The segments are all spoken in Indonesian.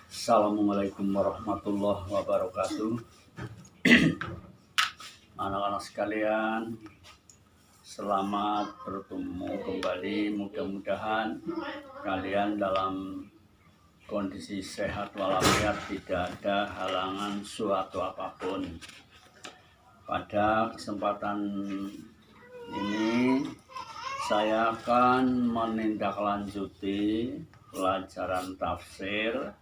Assalamualaikum warahmatullahi wabarakatuh. Anak-anak sekalian, selamat bertemu kembali. Mudah-mudahan kalian dalam kondisi sehat walafiat, tidak ada halangan suatu apapun. Pada kesempatan ini saya akan menindaklanjuti pelajaran tafsir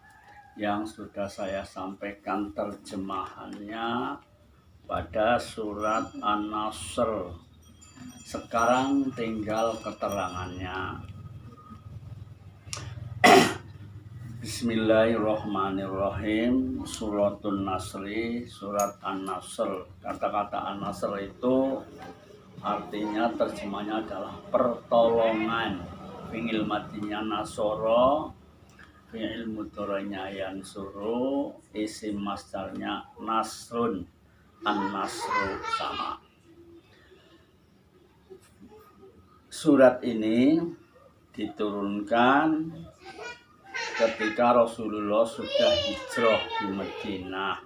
yang sudah saya sampaikan terjemahannya pada surat An-Nasr. Sekarang tinggal keterangannya. Bismillahirrahmanirrahim. Suratun Nasri, surat An-Nasr. Kata-kata An-Nasr itu artinya, terjemahnya adalah pertolongan. Fi'il madinya nasoro, fi'il mudhari'nya yansuru, isim masdarnya nasrun. An-Nasru sama. Surat ini diturunkan ketika Rasulullah sudah hijrah di Madinah,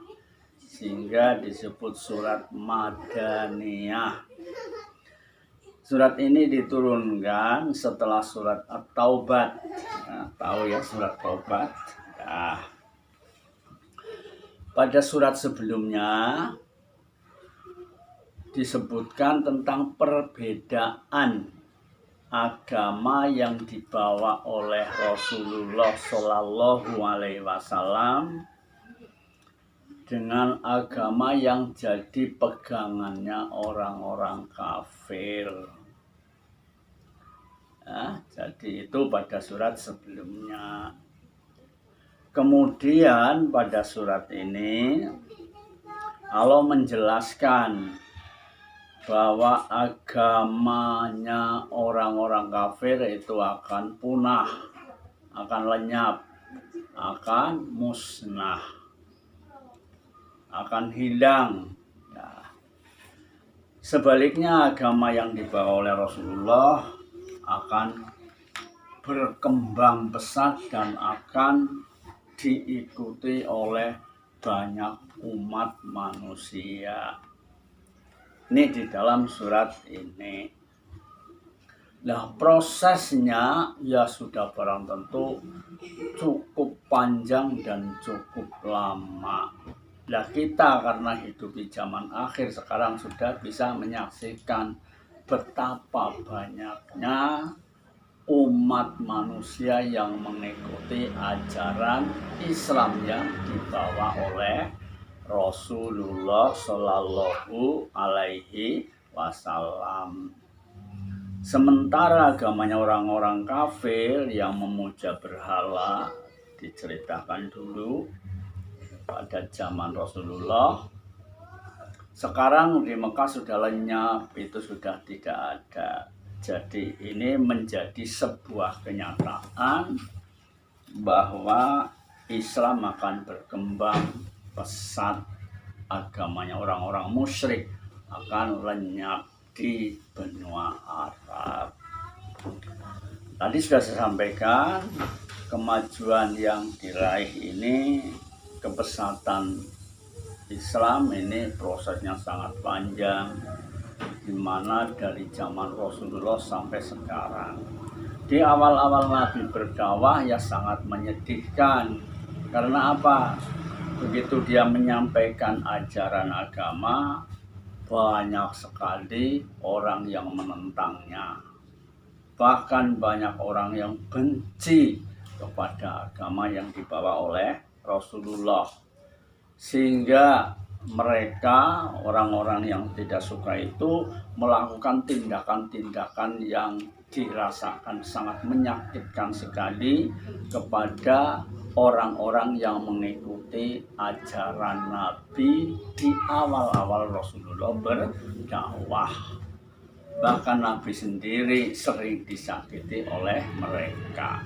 sehingga disebut surat Madaniyah. Surat ini diturunkan setelah surat At-Taubat. Nah, tahu ya surat Taubat? Nah, pada surat sebelumnya disebutkan tentang perbedaan agama yang dibawa oleh Rasulullah Shallallahu Alaihi Wasallam dengan agama yang jadi pegangannya orang-orang kafir. Jadi itu pada surat sebelumnya. Kemudian pada surat ini Allah menjelaskan bahwa agamanya orang-orang kafir itu akan punah, akan lenyap, akan musnah, akan hilang. Sebaliknya agama yang dibawa oleh Rasulullah akan berkembang pesat dan akan diikuti oleh banyak umat manusia. Ini di dalam surat ini. Nah, prosesnya ya sudah barang tentu cukup panjang dan cukup lama. Nah, kita karena hidup di zaman akhir sekarang sudah bisa menyaksikan betapa banyaknya umat manusia yang mengikuti ajaran Islam yang dibawa oleh Rasulullah Shallallahu Alaihi Wasallam. Sementara agamanya orang-orang kafir yang memuja berhala diceritakan dulu pada zaman Rasulullah. Sekarang di Mekah sudah lenyap, itu sudah tidak ada. Jadi ini menjadi sebuah kenyataan bahwa Islam akan berkembang pesat, agamanya orang-orang musyrik akan lenyap di benua Arab. Tadi sudah saya sampaikan kemajuan yang diraih ini, kepesatan Islam ini prosesnya sangat panjang, di mana dari zaman Rasulullah sampai sekarang. Di awal-awal Nabi berdakwah ya sangat menyedihkan. Karena apa? Begitu dia menyampaikan ajaran agama, banyak sekali orang yang menentangnya. Bahkan banyak orang yang benci kepada agama yang dibawa oleh Rasulullah. Sehingga mereka, orang-orang yang tidak suka itu, melakukan tindakan-tindakan yang dirasakan sangat menyakitkan sekali kepada orang-orang yang mengikuti ajaran Nabi di awal-awal Rasulullah berdakwah. Bahkan Nabi sendiri sering disakiti oleh mereka.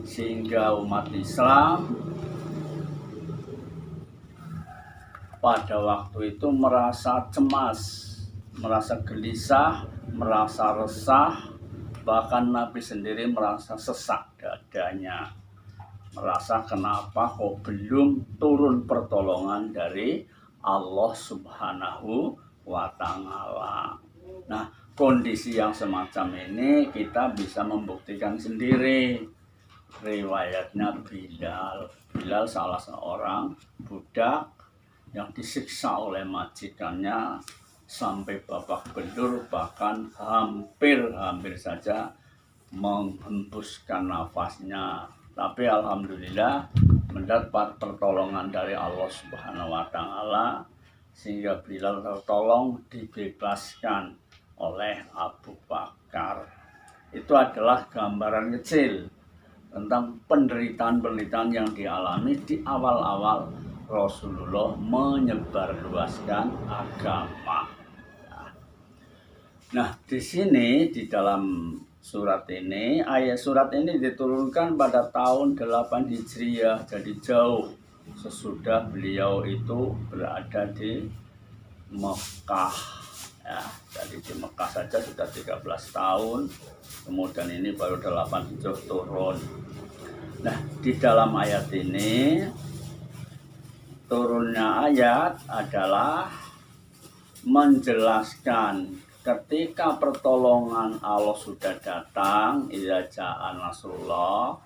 Sehingga umat Islam pada waktu itu merasa cemas, merasa gelisah, merasa resah, bahkan Nabi sendiri merasa sesak dadanya. merasa kenapa kok belum turun pertolongan dari Allah Subhanahu wa Ta'ala. Nah, kondisi yang semacam ini kita bisa membuktikan sendiri. Riwayatnya Bilal. Bilal salah seorang budak yang disiksa oleh majikannya sampai babak belur, bahkan hampir saja menghembuskan nafasnya. Tapi alhamdulillah mendapat pertolongan dari Allah Subhanahu wa Ta'ala sehingga Bilal tertolong, dibebaskan oleh Abu Bakar. Itu adalah gambaran kecil tentang penderitaan-penderitaan yang dialami di awal-awal Rasulullah menyebarluaskan agama. Nah, di sini di dalam surat ini, surat ini diturunkan pada tahun 8 Hijriah, jadi jauh sesudah beliau itu berada di Mekah. Ya, jadi di Mekah saja sudah 13 tahun, kemudian ini baru 8 Hijriah turun. Nah, di dalam ayat ini, turunnya ayat adalah menjelaskan ketika pertolongan Allah sudah datang, idza jaa nasrullah,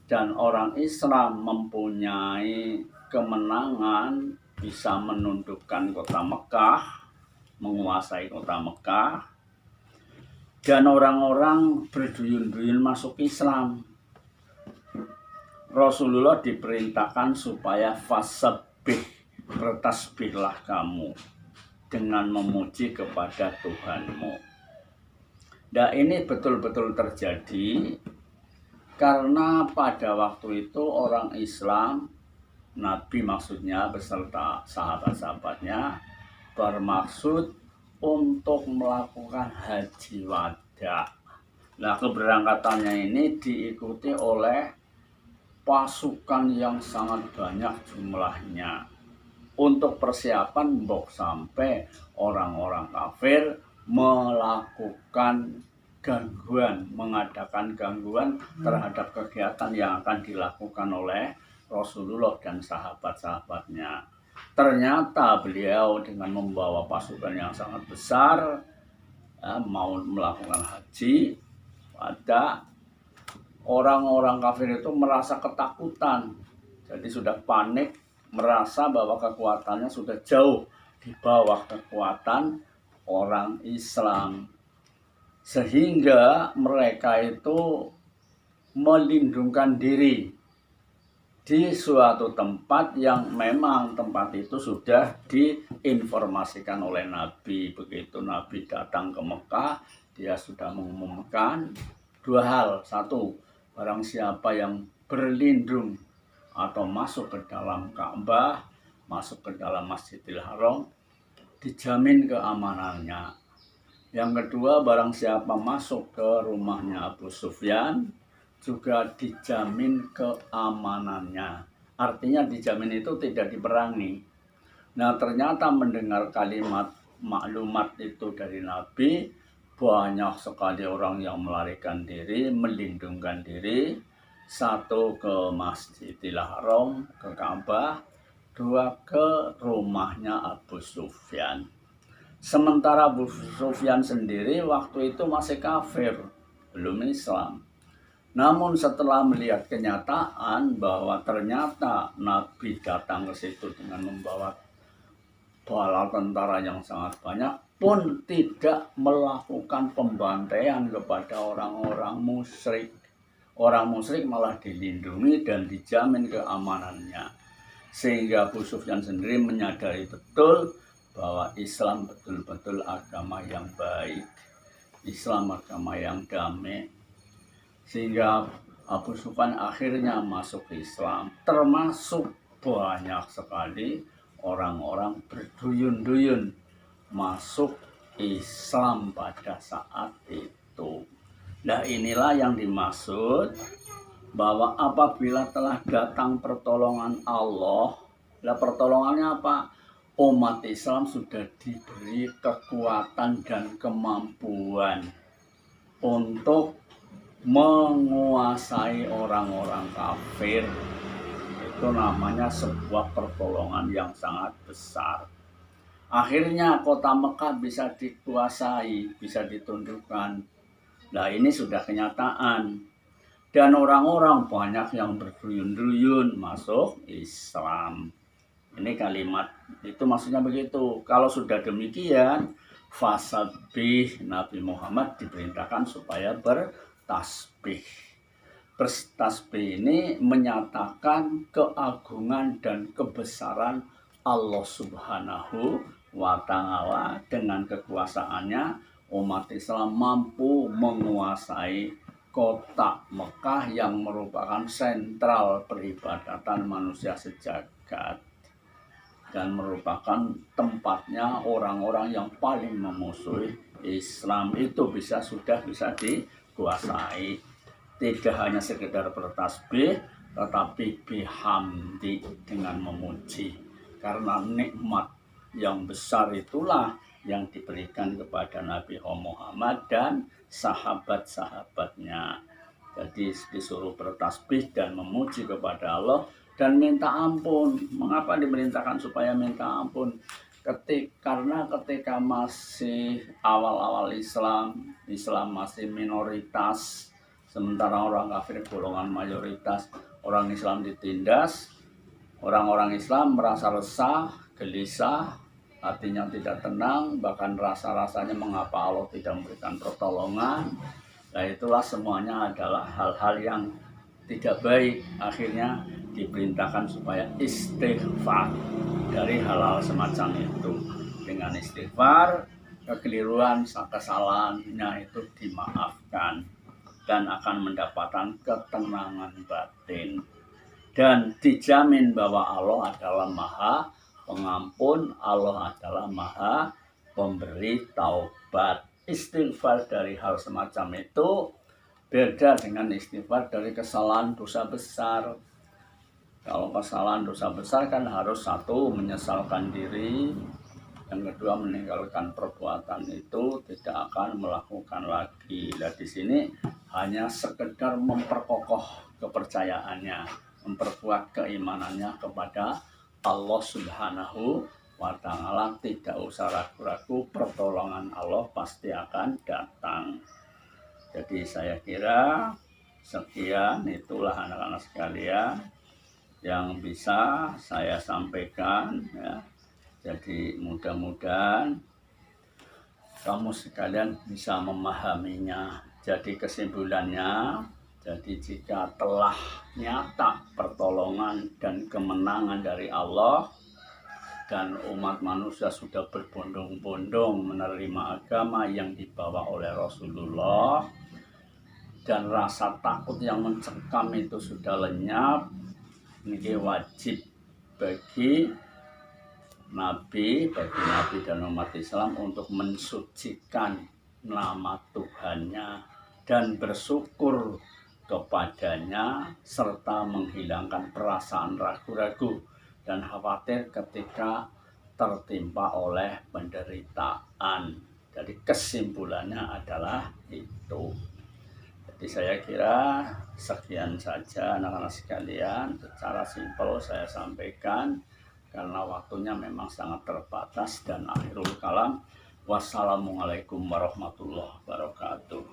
dan orang Islam mempunyai kemenangan, bisa menundukkan kota Mekah, menguasai kota Mekah, dan orang-orang berduyun-duyun masuk Islam. Rasulullah diperintahkan supaya fasabbih, bertasbihlah kamu dengan memuji kepada Tuhanmu. Nah, ini betul-betul terjadi karena pada waktu itu orang Islam, Nabi maksudnya beserta sahabat-sahabatnya, bermaksud untuk melakukan haji wada. Nah, keberangkatannya ini diikuti oleh pasukan yang sangat banyak jumlahnya untuk persiapan mbok sampai orang-orang kafir melakukan gangguan, mengadakan gangguan terhadap kegiatan yang akan dilakukan oleh Rasulullah dan sahabat-sahabatnya. Ternyata beliau dengan membawa pasukan yang sangat besar mau melakukan haji wada. Orang-orang kafir itu merasa ketakutan, jadi sudah panik, merasa bahwa kekuatannya sudah jauh di bawah kekuatan orang Islam, sehingga mereka itu melindungkan diri di suatu tempat yang memang tempat itu sudah diinformasikan oleh Nabi. Begitu Nabi datang ke Mekah, dia sudah mengumumkan dua hal. Satu, barang siapa yang berlindung atau masuk ke dalam Ka'bah, masuk ke dalam Masjidil Haram, dijamin keamanannya. Yang kedua, barang siapa masuk ke rumahnya Abu Sufyan, juga dijamin keamanannya. Artinya dijamin itu tidak diperangi. Nah, ternyata mendengar kalimat maklumat itu dari Nabi, banyak sekali orang yang melarikan diri, melindungkan diri. Satu, ke Masjidil Haram, ke Ka'bah. Dua, ke rumahnya Abu Sufyan. Sementara Abu Sufyan sendiri waktu itu masih kafir, belum Islam. Namun setelah melihat kenyataan bahwa ternyata Nabi datang ke situ dengan membawa bala tentara yang sangat banyak, pun tidak melakukan pembantaian kepada orang-orang musyrik. Orang musyrik malah dilindungi dan dijamin keamanannya. Sehingga Abu Sufyan sendiri menyadari betul bahwa Islam betul-betul agama yang baik, Islam agama yang damai. Sehingga Abu Sufyan akhirnya masuk Islam, termasuk banyak sekali orang-orang berduyun-duyun masuk Islam pada saat itu. Nah, inilah yang dimaksud bahwa apabila telah datang pertolongan Allah, nah pertolongannya apa? Umat Islam sudah diberi kekuatan dan kemampuan untuk menguasai orang-orang kafir, itu namanya sebuah pertolongan yang sangat besar. Akhirnya kota Mekah bisa dikuasai, bisa ditundukkan. Nah, ini sudah kenyataan. Dan orang-orang banyak yang berduyun-duyun masuk Islam. Ini kalimat itu maksudnya begitu. Kalau sudah demikian, fasabih, Nabi Muhammad diperintahkan supaya bertasbih. Bertasbih ini menyatakan keagungan dan kebesaran Allah Subhanahu wa Ta'ala. Dengan kekuasaannya umat Islam mampu menguasai kota Mekah yang merupakan sentral peribadatan manusia sejagat dan merupakan tempatnya orang-orang yang paling memusuhi Islam itu sudah bisa dikuasai. Tidak hanya sekedar bertasbih, tetapi bihamdi, dengan memuji. Karena nikmat yang besar itulah yang diberikan kepada Nabi Muhammad dan sahabat-sahabatnya. Jadi disuruh bertasbih dan memuji kepada Allah dan minta ampun. Mengapa diperintahkan supaya minta ampun? Karena ketika masih awal-awal Islam masih minoritas, sementara orang kafir golongan mayoritas, orang Islam ditindas, orang-orang Islam merasa resah, gelisah, hatinya tidak tenang, bahkan rasa-rasanya mengapa Allah tidak memberikan pertolongan. Nah, itulah semuanya adalah hal-hal yang tidak baik. Akhirnya diperintahkan supaya istighfar dari hal-hal semacam itu. Dengan istighfar, kekeliruan, kesalahannya itu dimaafkan dan akan mendapatkan ketenangan batin. Dan dijamin bahwa Allah adalah Maha Pengampun, Allah adalah Maha Pemberi taubat. Istighfar dari hal semacam itu beda dengan istighfar dari kesalahan dosa besar. Kalau kesalahan dosa besar kan harus satu, menyesalkan diri, yang kedua meninggalkan perbuatan itu, tidak akan melakukan lagi. Nah, di sini hanya sekedar memperkokoh kepercayaannya, memperkuat keimanannya kepada Allah Subhanahu wa Ta'ala. Tidak usah ragu-ragu, pertolongan Allah pasti akan datang. Jadi saya kira sekian, itulah anak-anak sekalian yang bisa saya sampaikan ya. Jadi mudah-mudahan kamu sekalian bisa memahaminya. Jadi kesimpulannya, jadi jika telah nyata pertolongan dan kemenangan dari Allah dan umat manusia sudah berbondong-bondong menerima agama yang dibawa oleh Rasulullah dan rasa takut yang mencekam itu sudah lenyap, ini wajib bagi Nabi dan umat Islam untuk mensucikan nama Tuhannya dan bersyukur kepadanya serta menghilangkan perasaan ragu-ragu dan khawatir ketika tertimpa oleh penderitaan. Jadi kesimpulannya adalah itu. Jadi saya kira sekian saja anak-anak sekalian, secara simpel saya sampaikan karena waktunya memang sangat terbatas. Dan akhirul kalam, wassalamualaikum warahmatullahi wabarakatuh.